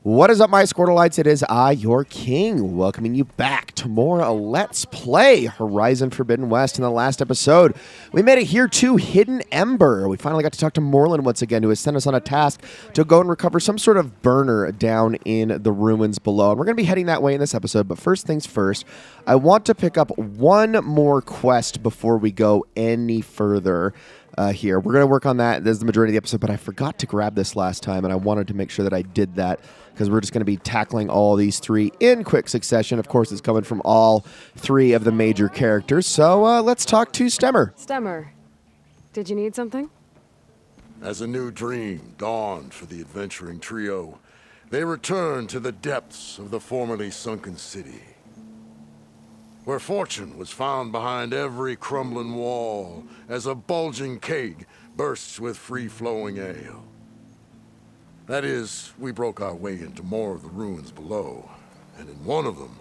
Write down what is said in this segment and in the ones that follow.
What is up, my Squirtleites? It is I, your king, welcoming you back to more Let's Play Horizon Forbidden West. In the last episode, we made it here to Hidden Ember. We finally got to talk to Morlund once again, who has sent us on a task to go and recover some sort of burner down in the ruins below. And we're going to be heading that way in this episode, but first things first, I want to pick up one more quest before we go any further. Here. We're going to work on that. This is the majority of the episode, but I forgot to grab this last time, and I wanted to make sure that I did that because we're just going to be tackling all these three in quick succession. Of course, it's coming from all three of the major characters, so let's talk to Stemmer. Stemmer, did you need something? As a new dream dawned for the adventuring trio, they returned to the depths of the formerly sunken city, where fortune was found behind every crumbling wall as a bulging keg bursts with free-flowing ale. That is, we broke our way into more of the ruins below, and in one of them,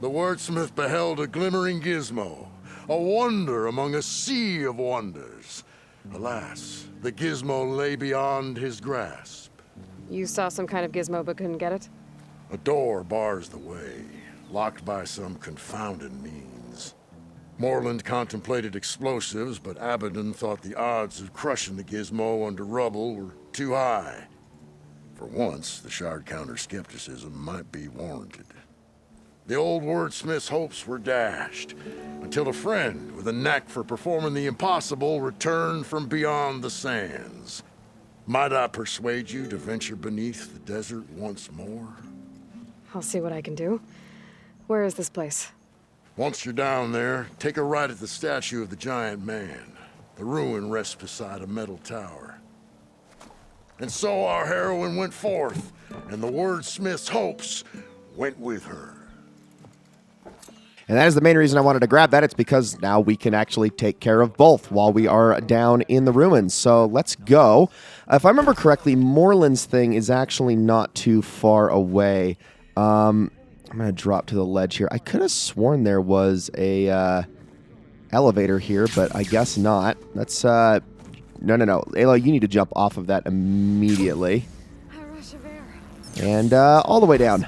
the wordsmith beheld a glimmering gizmo, a wonder among a sea of wonders. Alas, the gizmo lay beyond his grasp. You saw some kind of gizmo but couldn't get it? A door bars the way, locked by some confounded means. Morlund contemplated explosives, but Abaddon thought the odds of crushing the gizmo under rubble were too high. For once, the shard counter's skepticism might be warranted. The old wordsmith's hopes were dashed, until a friend with a knack for performing the impossible returned from beyond the sands. Might I persuade you to venture beneath the desert once more? I'll see what I can do. Where is this place? Once you're down there, take a right at the statue of the giant man. The ruin rests beside a metal tower. And so our heroine went forth, and the wordsmith's hopes went with her. And that is the main reason I wanted to grab that. It's because now we can actually take care of both while we are down in the ruins. So let's go. If I remember correctly, Morlund's thing is actually not too far away. I'm going to drop to the ledge here. I could have sworn there was a elevator here, but I guess not. That's, no. Aloy, you need to jump off of that immediately. And all the way down.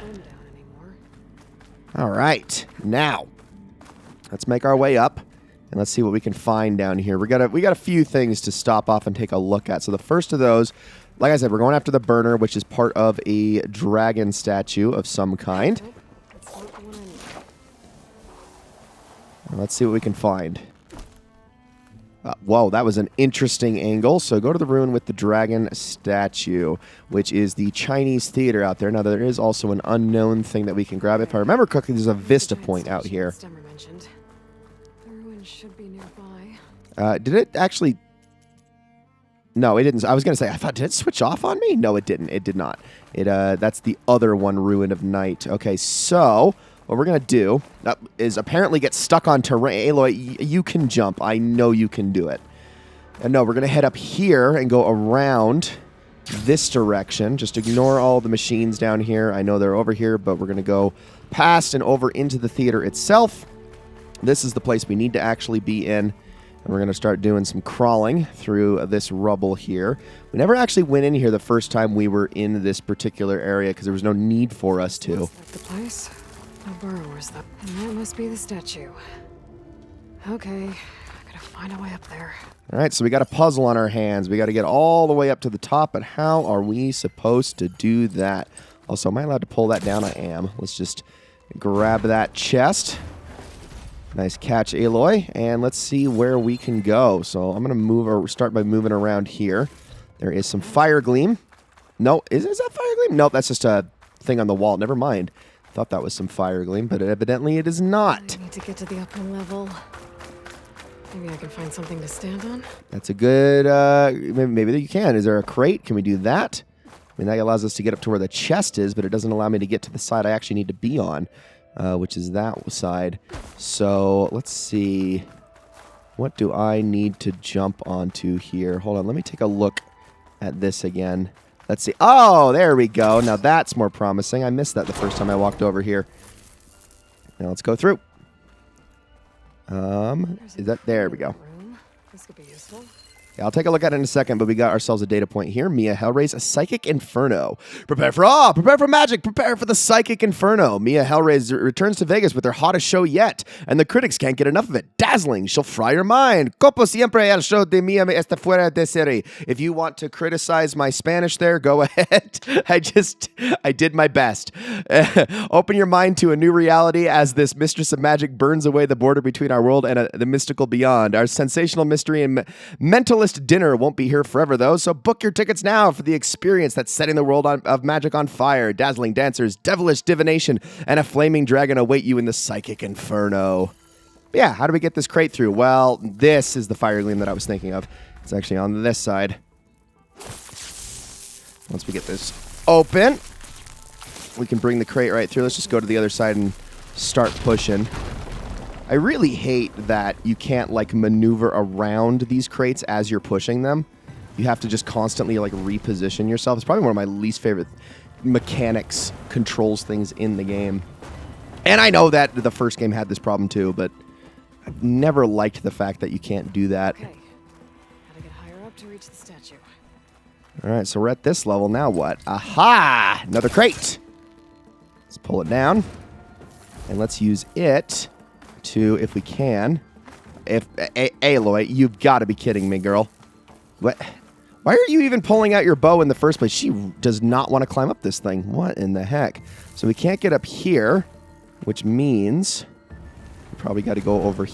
All right. Now, let's make our way up, and let's see what we can find down here. We got a few things to stop off and take a look at. So the first of those, like I said, we're going after the burner, which is part of a dragon statue of some kind. Let's see what we can find. Whoa, that was an interesting angle. So go to the ruin with the dragon statue, which is the Chinese theater out there. Now, there is also an unknown thing that we can grab. If I remember correctly, there's a vista point out here. The ruin should be nearby. Did it actually... No, it didn't. I was going to say, I thought, did it switch off on me? No, it didn't. It did not. That's the other one, Ruin of Night. Okay, so what we're going to do is apparently get stuck on terrain. Aloy, you can jump. I know you can do it. And no, we're going to head up here and go around this direction. Just ignore all the machines down here. I know they're over here, but we're going to go past and over into the theater itself. This is the place we need to actually be in. And we're going to start doing some crawling through this rubble here. We never actually went in here the first time we were in this particular area because there was no need for us to. Is that the place? No burrowers, though. And that must be the statue. Okay, I gotta find a way up there. All right, so we got a puzzle on our hands. We got to get all the way up to the top, but how are we supposed to do that? Also, am I allowed to pull that down? I am. Let's just grab that chest. Nice catch, Aloy, and let's see where we can go. So I'm going to start by moving around here. There is some fire gleam. No, is that fire gleam? Nope, that's just a thing on the wall. Never mind. Thought that was some fire gleam, but evidently it is not. I need to get to the upper level. Maybe I can find something to stand on. That's a good, maybe you can. Is there a crate? Can we do that? I mean, that allows us to get up to where the chest is, but it doesn't allow me to get to the side I actually need to be on. Which is that side. So let's see. What do I need to jump onto here? Hold on, let me take a look at this again. Let's see. Oh, there we go. Now that's more promising. I missed that the first time I walked over here. Now let's go through. Is that there we go. This could be useful. Yeah, I'll take a look at it in a second, but we got ourselves a data point here. Mia Hellraise, a Psychic Inferno. Prepare for magic, prepare for the Psychic Inferno. Mia Hellraise returns to Vegas with her hottest show yet, and the critics can't get enough of it. Dazzling, she'll fry your mind. Como siempre el show de Mia está fuera de serie. If you want to criticize my Spanish there, go ahead. I did my best. Open your mind to a new reality as this mistress of magic burns away the border between our world and the mystical beyond. Our sensational mystery and mentalist dinner won't be here forever, though, so book your tickets now for the experience that's setting the world of magic on fire. Dazzling dancers, devilish divination, and a flaming dragon await you in the Psychic Inferno. Yeah, how do we get this crate through? Well, this is the fire gleam that I was thinking of. It's actually on this side. Once we get this open, we can bring the crate right through. Let's just go to the other side and start pushing. I really hate that you can't, like, maneuver around these crates as you're pushing them. You have to just constantly, like, reposition yourself. It's probably one of my least favorite mechanics, controls things in the game. And I know that the first game had this problem too, but I've never liked the fact that you can't do that. Okay. Gotta get higher up to reach the statue. All right, so we're at this level. Now what? Aha! Another crate. Let's pull it down. And let's use it to, if we can. Aloy, you've got to be kidding me, girl. What? Why are you even pulling out your bow in the first place? She does not want to climb up this thing. What in the heck? So we can't get up here, which means we probably got to go over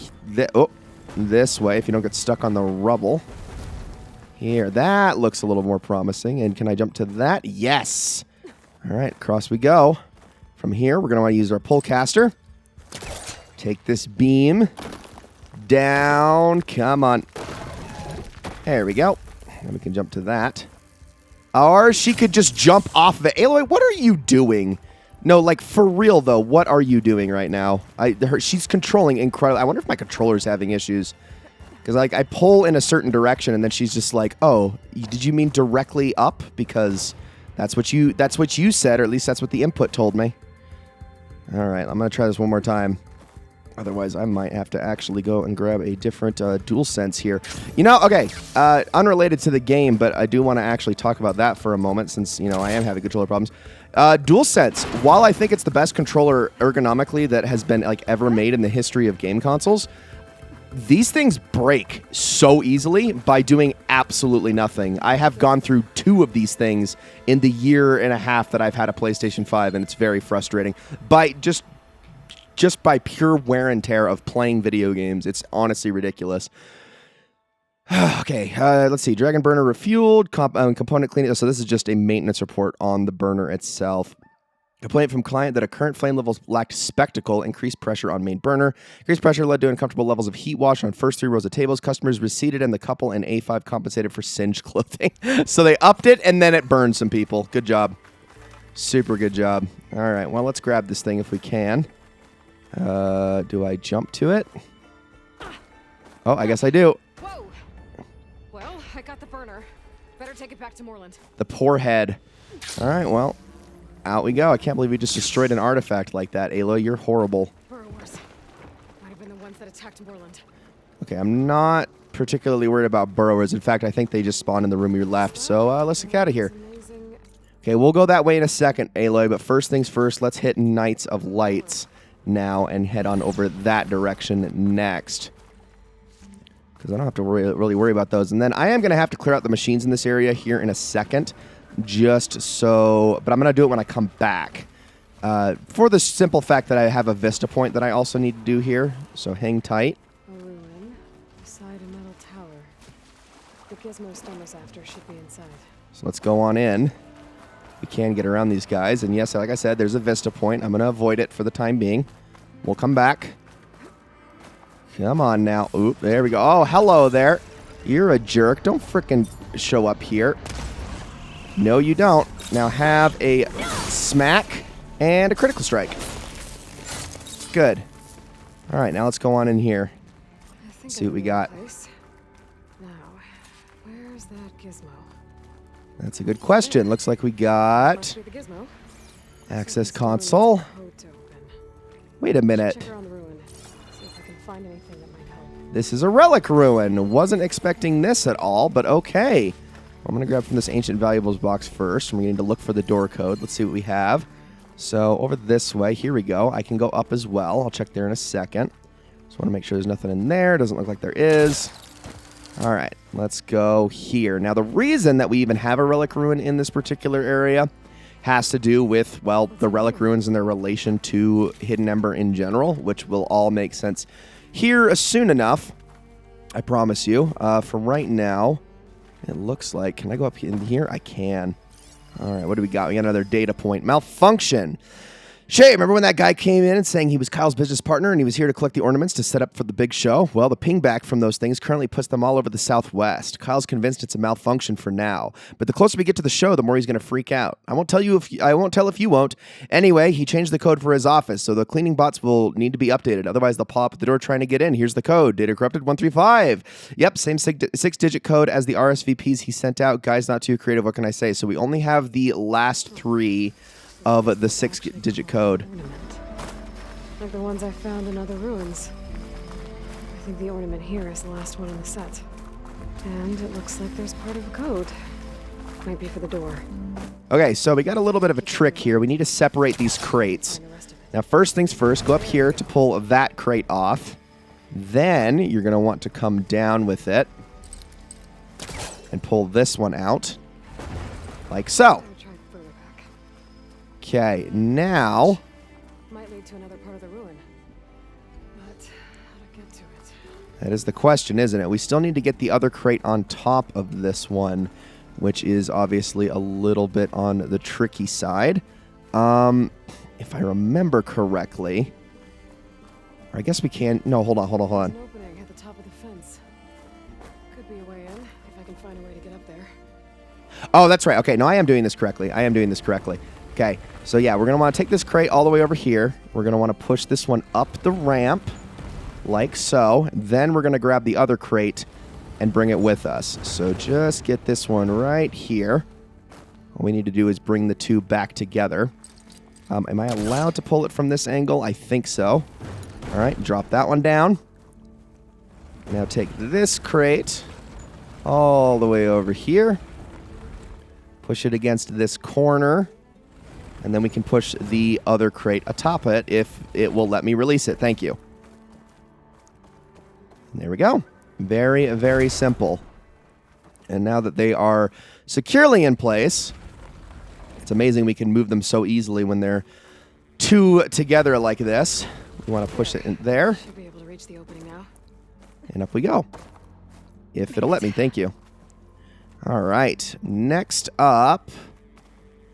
this way if you don't get stuck on the rubble. Here, that looks a little more promising. And can I jump to that? Yes. All right, across we go. From here, we're going to want to use our pull caster. Take this beam down. Come on. There we go. And we can jump to that. Or she could just jump off of it. Aloy, what are you doing? No, like, for real, though, what are you doing right now? She's controlling incredible. I wonder if my controller's having issues. Because, like, I pull in a certain direction, and then she's just like, oh, did you mean directly up? Because that's what you said, or at least that's what the input told me. All right, I'm going to try this one more time. Otherwise, I might have to actually go and grab a different DualSense here. You know, okay, unrelated to the game, but I do want to actually talk about that for a moment since, you know, I am having controller problems. DualSense, while I think it's the best controller ergonomically that has been, like, ever made in the history of game consoles, these things break so easily by doing absolutely nothing. I have gone through 2 of these things in the year and a half that I've had a PlayStation 5, and it's very frustrating. By just by pure wear and tear of playing video games, it's honestly ridiculous. Okay, let's see. Dragon burner refueled, component cleaning. So this is just a maintenance report on the burner itself. Complaint from client that a current flame levels lacked spectacle, increased pressure on main burner. Increased pressure led to uncomfortable levels of heat wash on first 3 rows of tables. Customers receded and the couple in A5 compensated for singed clothing. So they upped it and then it burned some people. Good job. Super good job. All right, well, let's grab this thing if we can. Do I jump to it? Oh, I guess I do. Whoa! Well, I got the burner. Better take it back to Moreland. The poor head. All right, well, out we go. I can't believe we just destroyed an artifact like that. Aloy, you're horrible. Burrowers. Might have been the ones that attacked Moreland. Okay, I'm not particularly worried about burrowers. In fact, I think they just spawned in the room you left. So let's get out of here. Okay, we'll go that way in a second, Aloy. But first things first, let's hit Knights of Lights now and head on over that direction next. Because I don't have to really worry about those. And then I am going to have to clear out the machines in this area here in a second. Just so... But I'm going to do it when I come back. For the simple fact that I have a vista point that I also need to do here. So hang tight. A ruin beside a metal tower. The gizmo Stomos after should be inside. So let's go on in. We can get around these guys. And yes, like I said, there's a vista point. I'm going to avoid it for the time being. We'll come back. Come on now. Oop, there we go. Oh, hello there. You're a jerk. Don't frickin' show up here. No, you don't. Now have a smack and a critical strike. Good. All right, now let's go on in here. See what we got. Now, where's that gizmo? That's a good question. Looks like we got access console. Wait a minute. Check around the ruin. See if I can find anything that might help. This is a relic ruin. Wasn't expecting this at all, but okay. I'm going to grab from this ancient valuables box first. And we need to look for the door code. Let's see what we have. So over this way, here we go. I can go up as well. I'll check there in a second. Just want to make sure there's nothing in there. Doesn't look like there is. All right, let's go here. Now, the reason that we even have a relic ruin in this particular area has to do with, well, the relic ruins and their relation to Hidden Ember in general, which will all make sense here soon enough. I promise you. For right now, it looks like... Can I go up in here? I can. All right, what do we got? We got another data point. Malfunction. Shay, remember when that guy came in and saying he was Kyle's business partner and he was here to collect the ornaments to set up for the big show? Well, the ping back from those things currently puts them all over the southwest. Kyle's convinced it's a malfunction for now, but the closer we get to the show, the more he's going to freak out. I won't tell if you won't. Anyway, he changed the code for his office, so the cleaning bots will need to be updated. Otherwise, they'll pop up at the door trying to get in. Here's the code: Data Corrupted 135. Yep, same six-digit code as the RSVPs he sent out. Guy's not too creative. What can I say? So we only have the last three of the 6-digit code. Ornament. Like the ones I found in other ruins. I think the ornament here is the last one in the set. And it looks like there's part of a code. Might be for the door. Okay, so we got a little bit of a trick here. We need to separate these crates. Now, first things first, go up here to pull that crate off. Then you're going to want to come down with it and pull this one out, like so. Okay, now... Might lead to another part of the ruin. But how to get to it? That is the question, isn't it? We still need to get the other crate on top of this one, which is obviously a little bit on the tricky side. If I remember correctly... Or I guess we can... No, hold on. There's an opening at the top of the fence. Could be a way in, if I can find a way to get up there. Oh, that's right. Okay, no, I am doing this correctly. Okay, so yeah, we're going to want to take this crate all the way over here. We're going to want to push this one up the ramp, like so. Then we're going to grab the other crate and bring it with us. So just get this one right here. All we need to do is bring the two back together. Am I allowed to pull it from this angle? I think so. All right, drop that one down. Now take this crate all the way over here. Push it against this corner. And then we can push the other crate atop it if it will let me release it. Thank you. And there we go. Very, very simple. And now that they are securely in place, it's amazing we can move them so easily when they're two together like this. We want to push it in there. Should be able to reach the opening now. And up we go. If it'll let me. Thank you. All right. Next up...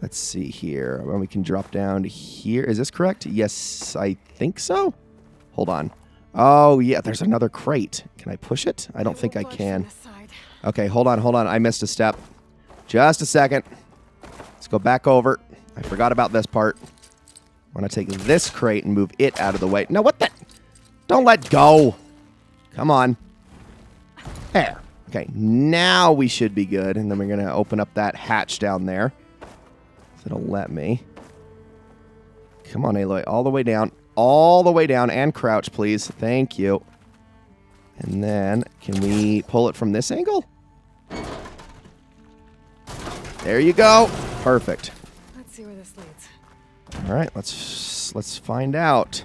Let's see here. Well, we can drop down here. Is this correct? Yes, I think so. Hold on. Oh, yeah, there's another crate. Can I push it? I don't think I can. Okay, hold on. I missed a step. Just a second. Let's go back over. I forgot about this part. I want to take this crate and move it out of the way. No, what the? Don't let go. Come on. There. Okay, now we should be good. And then we're going to open up that hatch down there. It'll let me. Come on, Aloy. All the way down. All the way down. And crouch, please. Thank you. And then, can we pull it from this angle? There you go. Perfect. Let's see where this leads. All right, let's find out.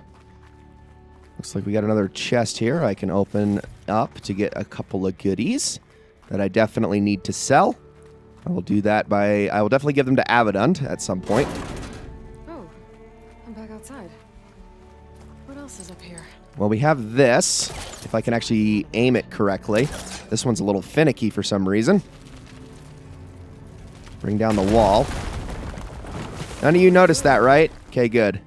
Looks like we got another chest here I can open up to get a couple of goodies that I definitely need to sell. I will do that I will definitely give them to Avedund at some point. Oh, I'm back outside. What else is up here? Well, we have this, if I can actually aim it correctly. This one's a little finicky for some reason. Bring down the wall. None of you noticed that, right? Okay, good.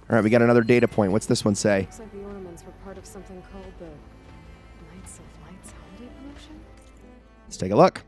All right, we got another data point. What's this one say? Looks like the ornaments were part of something called the Knights of Light's holiday promotion. Let's take a look.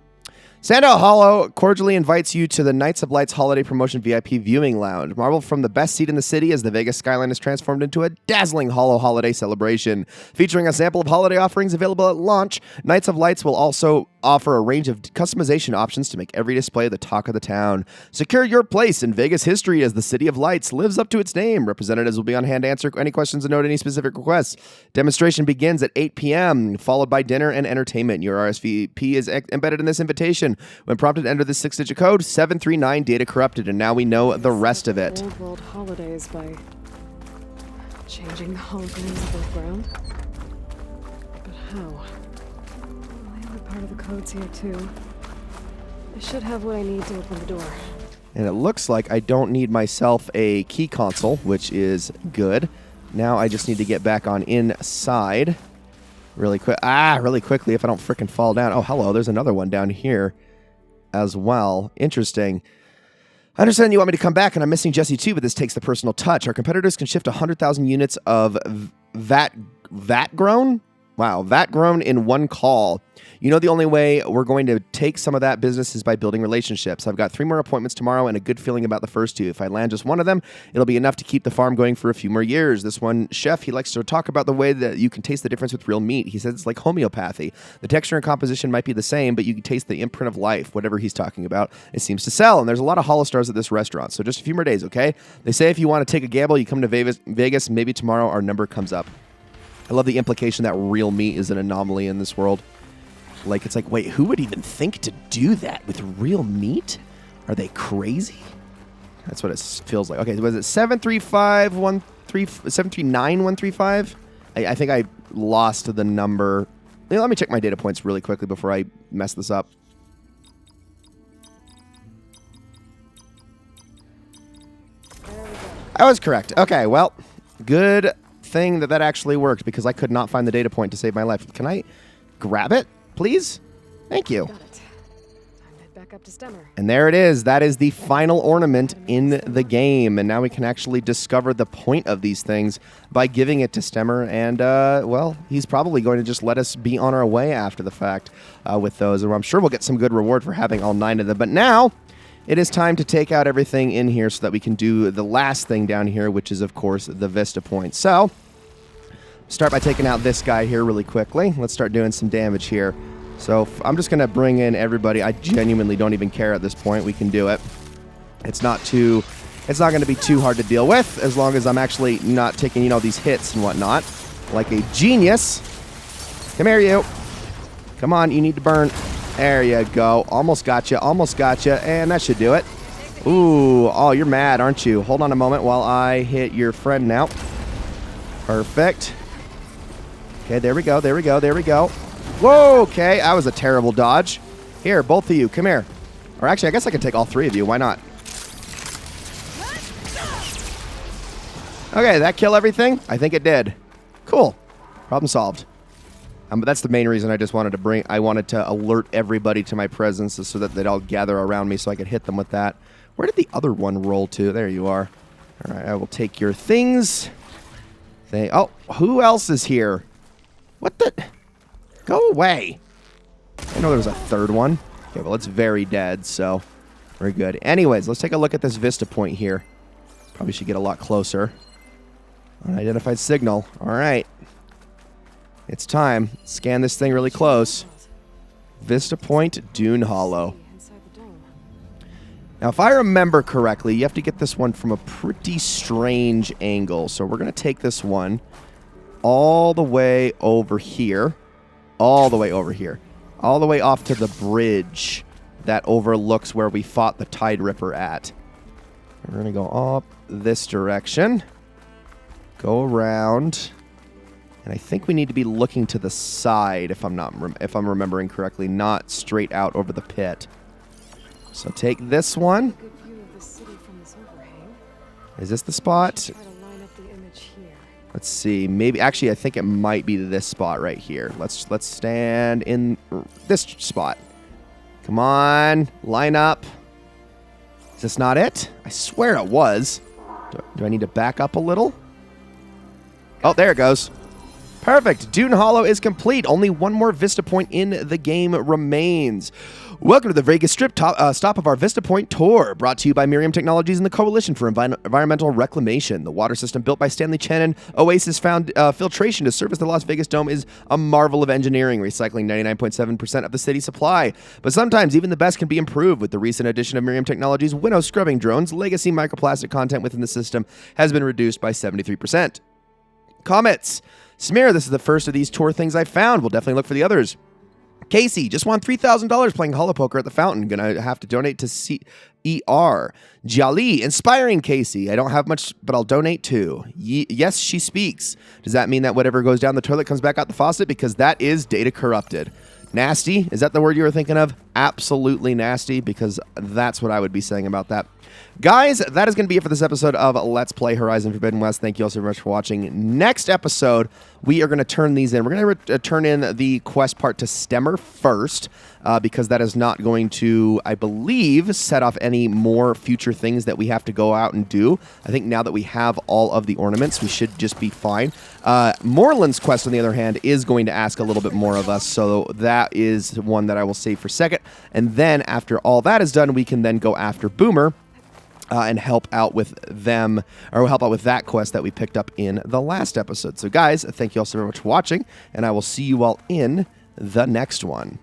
Dunehollow cordially invites you to the Knights of Light's Holiday Promotion VIP Viewing Lounge. Marvel from the best seat in the city as the Vegas skyline is transformed into a dazzling hollow holiday celebration. Featuring a sample of holiday offerings available at launch, Knights of Lights will also offer a range of customization options to make every display the talk of the town. Secure your place in Vegas history as the City of Lights lives up to its name. Representatives will be on hand to answer any questions and note any specific requests. Demonstration begins at 8 p.m., followed by dinner and entertainment. Your RSVP is embedded in this invitation. When prompted, enter the 6-digit code 739 data corrupted, and now we know the rest of it. Old world holidays by changing the holograms above ground. But how? The other part of the code's here too. I should have what I need to open the door. And it looks like I don't need myself a key console, which is good. Now I just need to get back on inside really quickly if I don't frickin' fall down. Oh, hello, there's another one down here as well. Interesting. I understand you want me to come back, and I'm missing Jesse too, but this takes the personal touch. Our competitors can shift 100,000 units of vat grown? Wow, vat grown in one call. You know the only way we're going to take some of that business is by building relationships. I've got 3 more appointments tomorrow and a good feeling about the first 2. If I land just one of them, it'll be enough to keep the farm going for a few more years. This one chef, he likes to talk about the way that you can taste the difference with real meat. He says it's like homeopathy. The texture and composition might be the same, but you can taste the imprint of life, whatever he's talking about. It seems to sell, and there's a lot of hollow stars at this restaurant, so just a few more days, okay? They say if you want to take a gamble, you come to Vegas, maybe tomorrow our number comes up. I love the implication that real meat is an anomaly in this world. Like, it's like, wait, who would even think to do that with real meat? Are they crazy? That's what it feels like. Okay, was it 739-135? I think I lost the number. Let me check my data points really quickly before I mess this up. I was correct. Okay, well, good thing that actually worked because I could not find the data point to save my life. Can I grab it, please? Thank you. Got it. Time to head back up to Stemmer. And there it is. That is the final ornament in the game. And now we can actually discover the point of these things by giving it to Stemmer. And, well, he's probably going to just let us be on our way after the fact with those. And I'm sure we'll get some good reward for having all 9 of them. But now it is time to take out everything in here so that we can do the last thing down here, which is, of course, the Vista Point. So start by taking out this guy here really quickly. Let's start doing some damage here. So I'm just going to bring in everybody. I genuinely don't even care at this point. We can do it. It's not going to be too hard to deal with as long as I'm actually not taking, these hits and whatnot. Like a genius. Come here, you. Come on, you need to burn. There you go. Almost got you. And that should do it. Ooh, oh, you're mad, aren't you? Hold on a moment while I hit your friend now. Perfect. Okay, there we go. Whoa, okay, that was a terrible dodge. Here, both of you, come here. Or actually, I guess I can take all 3 of you. Why not? Okay, that kill everything? I think it did. Cool. Problem solved. But that's the main reason I just wanted to I wanted to alert everybody to my presence so that they'd all gather around me so I could hit them with that. Where did the other one roll to? There you are. All right, I will take your things. Oh, who else is here? What the? Go away. I know there was a third one. Okay, well, it's very dead, so we're good. Anyways, let's take a look at this Vista Point here. Probably should get a lot closer. Unidentified signal. All right. It's time. Scan this thing really close. Vista Point, Dunehollow. Now, if I remember correctly, you have to get this one from a pretty strange angle. So we're going to take this one all the way over here. All the way off to the bridge that overlooks where we fought the Tide Ripper at. We're going to go up this direction. Go around. And I think we need to be looking to the side, if I'm remembering correctly, not straight out over the pit. So take this one. Good view of the city from this overhang. Is this the spot? Try to line up the image here. Let's see. Maybe actually, I think it might be this spot right here. Let's stand in this spot. Come on, line up. Is this not it? I swear it was. Do I need to back up a little? Oh, there it goes. Perfect. Dunehollow is complete. Only one more Vista Point in the game remains. Welcome to the Vegas Strip stop of our Vista Point tour, brought to you by Miriam Technologies and the Coalition for Environmental Reclamation. The water system built by Stanley Chen and Oasis found filtration to service the Las Vegas Dome is a marvel of engineering, recycling 99.7% of the city's supply. But sometimes even the best can be improved. With the recent addition of Miriam Technologies' window scrubbing drones, legacy microplastic content within the system has been reduced by 73%. Comments. Smear, this is the first of these tour things I found. We'll definitely look for the others. Casey, just won $3,000 playing Hollow Poker at the Fountain. Gonna have to donate to CER. Jali, inspiring Casey. I don't have much, but I'll donate too. Yes, she speaks. Does that mean that whatever goes down the toilet comes back out the faucet? Because that is data corrupted. Nasty, is that the word you were thinking of? Absolutely nasty, because that's what I would be saying about that. Guys, that is going to be it for this episode of Let's Play Horizon Forbidden West. Thank you all so much for watching. Next episode, we are going to turn these in. We're going to turn in the quest part to Stemmer first, because that is not going to, I believe, set off any more future things that we have to go out and do. I think now that we have all of the ornaments, we should just be fine. Moreland's quest, on the other hand, is going to ask a little bit more of us, so that is one that I will save for second. And then after all that is done, we can then go after Boomer and help out with them, or help out with that quest that we picked up in the last episode. So guys, thank you all so very much for watching, and I will see you all in the next one.